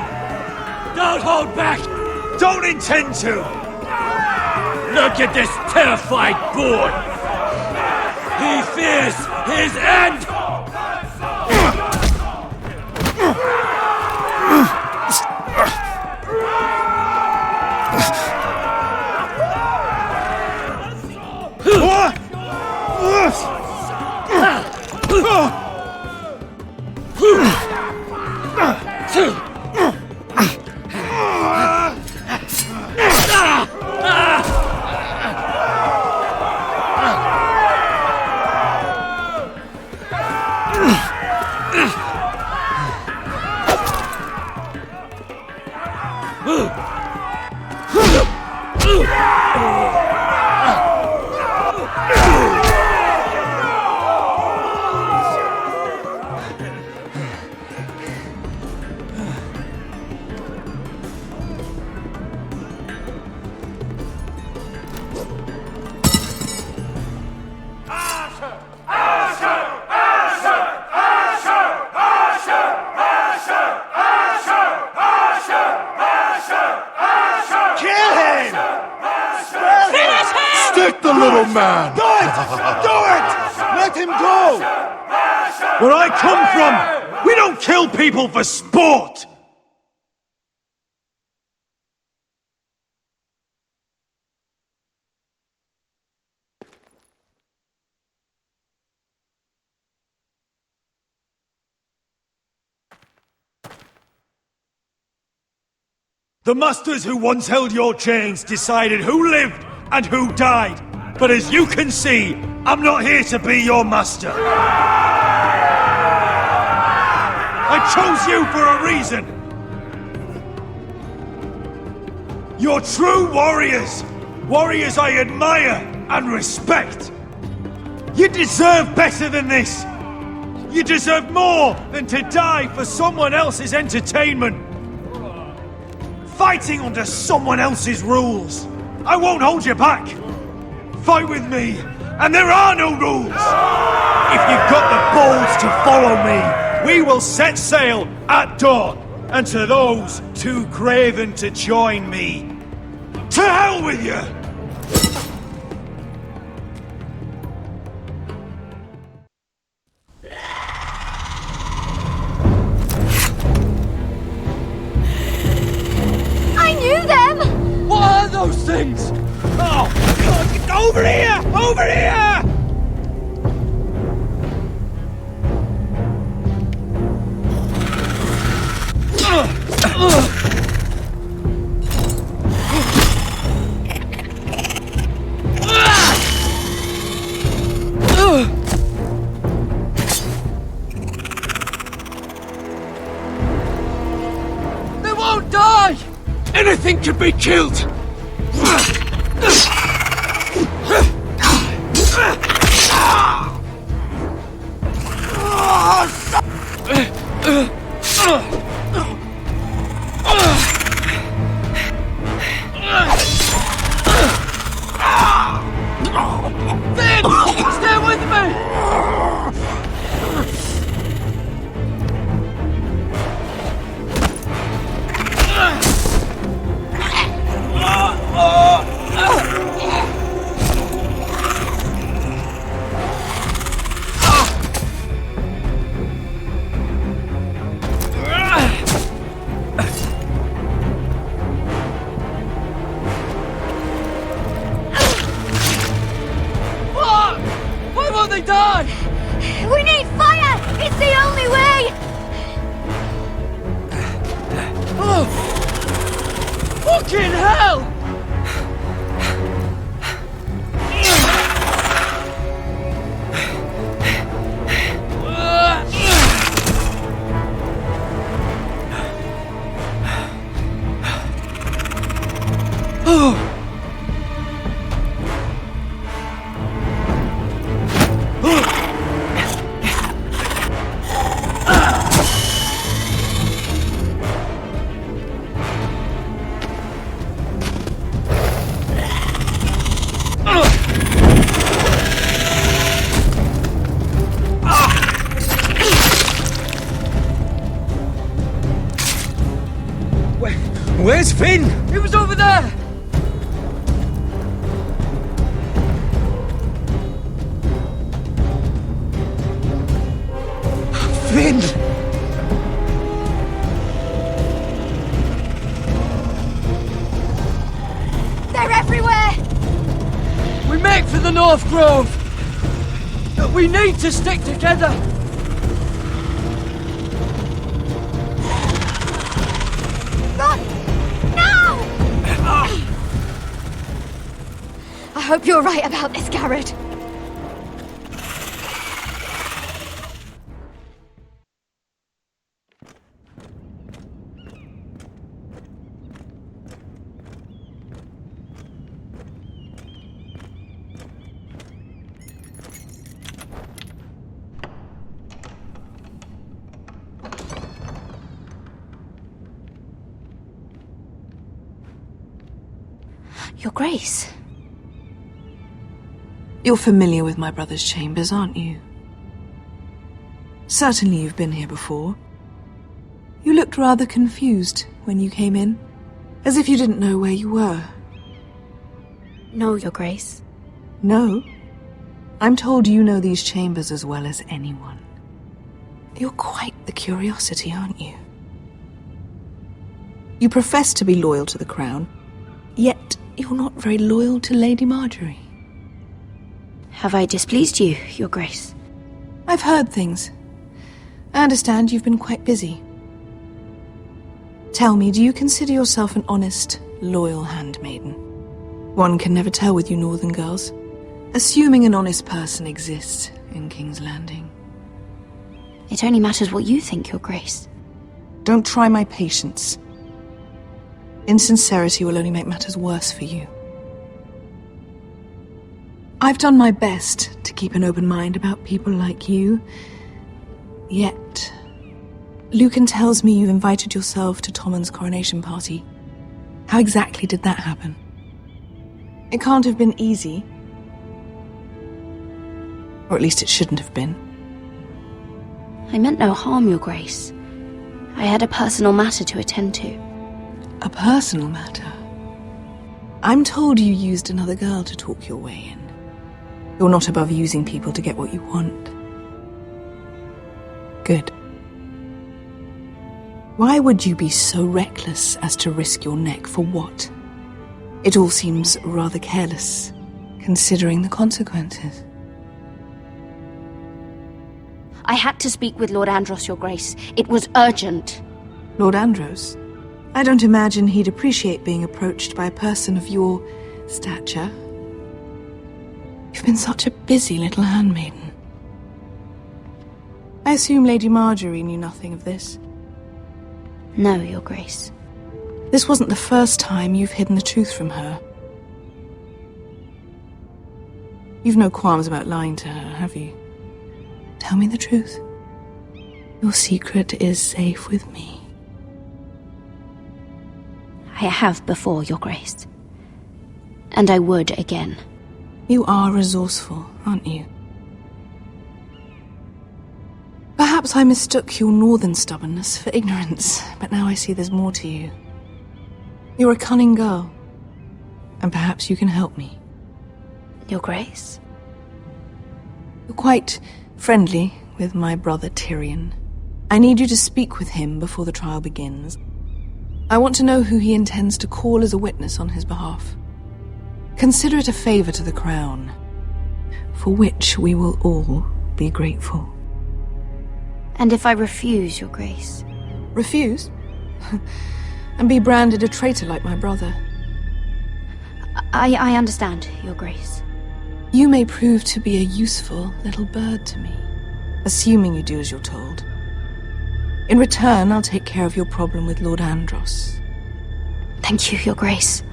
N: Don't hold back!
H: Don't intend to!
N: Look at this terrified boy! He fears his end!
C: Stick the little man!
H: Do it! Do it! Let him go! Where I come from, we don't kill people for sport! The masters who once held your chains decided who lived and who died. But as you can see, I'm not here to be your master. I chose you for a reason. You're true warriors. Warriors I admire and respect. You deserve better than this. You deserve more than to die for someone else's entertainment. Fighting under someone else's rules. I won't hold you back. Fight with me, and there are no rules. If you've got the balls to follow me, we will set sail at dawn. And to those too craven to join me, to hell with you!
N: What are those things? Oh, God, over here! Over here! They won't die! Anything can be killed! Stay with me! nearly done!
M: We need fire! It's the only way!
N: Oh! Fucking hell!
D: Where's Finn?
N: He was over there!
D: Finn!
M: They're everywhere!
N: We make for the North Grove! But we need to stick together!
M: Run! Now! I hope you're right about this, Garrett.
B: Your Grace.
Q: You're familiar with my brother's chambers, aren't you? Certainly you've been here before. You looked rather confused when you came in, as if you didn't know where you were.
B: No, Your Grace.
Q: No? I'm told you know these chambers as well as anyone. You're quite the curiosity, aren't you? You profess to be loyal to the crown, yet you're not very loyal to Lady Marjorie.
B: Have I displeased you, Your Grace?
Q: I've heard things. I understand you've been quite busy. Tell me, do you consider yourself an honest, loyal handmaiden? One can never tell with you northern girls. Assuming an honest person exists in King's Landing.
B: It only matters what you think, Your Grace.
Q: Don't try my patience. Insincerity will only make matters worse for you. I've done my best to keep an open mind about people like you. Yet, Lucan tells me you've invited yourself to Tommen's coronation party. How exactly did that happen? It can't have been easy. Or at least it shouldn't have been.
B: I meant no harm, Your Grace. I had a personal matter to attend to.
Q: A personal matter? I'm told you used another girl to talk your way in. You're not above using people to get what you want. Good. Why would you be so reckless as to risk your neck for what? It all seems rather careless, considering the consequences.
B: I had to speak with Lord Andros, Your Grace. It was urgent.
Q: Lord Andros? I don't imagine he'd appreciate being approached by a person of your stature. You've been such a busy little handmaiden. I assume Lady Marjorie knew nothing of this.
B: No, Your Grace.
Q: This wasn't the first time you've hidden the truth from her. You've no qualms about lying to her, have you? Tell me the truth. Your secret is safe with me.
B: I have before, Your Grace. And I would again.
Q: You are resourceful, aren't you? Perhaps I mistook your northern stubbornness for ignorance, but now I see there's more to you. You're a cunning girl, and perhaps you can help me.
B: Your Grace?
Q: You're quite friendly with my brother Tyrion. I need you to speak with him before the trial begins. I want to know who he intends to call as a witness on his behalf. Consider it a favor to the crown. for which we will all be grateful.
B: And if I refuse, Your Grace?
Q: Refuse? And be branded a traitor like my brother?
B: I understand, Your Grace.
Q: You may prove to be a useful little bird to me, assuming you do as you're told. In return, I'll take care of your problem with Lord Andros.
B: Thank you, Your Grace.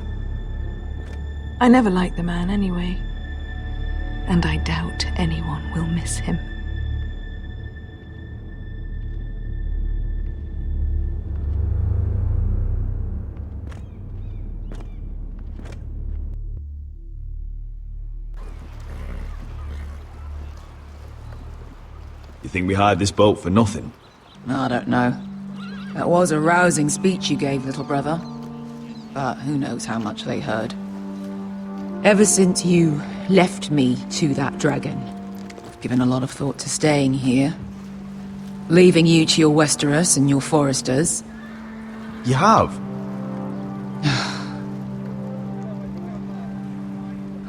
Q: I never liked the man anyway, and I doubt anyone will miss him.
J: You think we hired this boat for nothing?
K: I don't know. That was a rousing speech you gave, little brother. But who knows how much they heard. Ever since you left me to that dragon, I've given a lot of thought to staying here. Leaving you to your Westeros and your Foresters.
J: You have?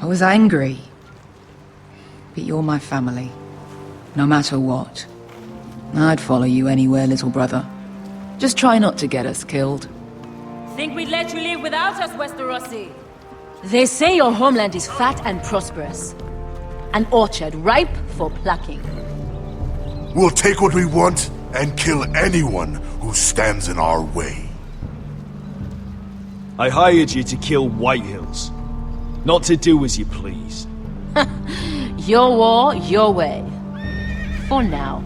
K: I was angry. But you're my family. No matter what. I'd follow you anywhere, little brother. Just try not to get us killed.
P: Think we'd let you live without us, Westerosi? They say your homeland is fat and prosperous. An orchard ripe for plucking.
C: We'll take what we want and kill anyone who stands in our way.
J: I hired you to kill Whitehills, not to do as you please.
P: Your war, your way. For now.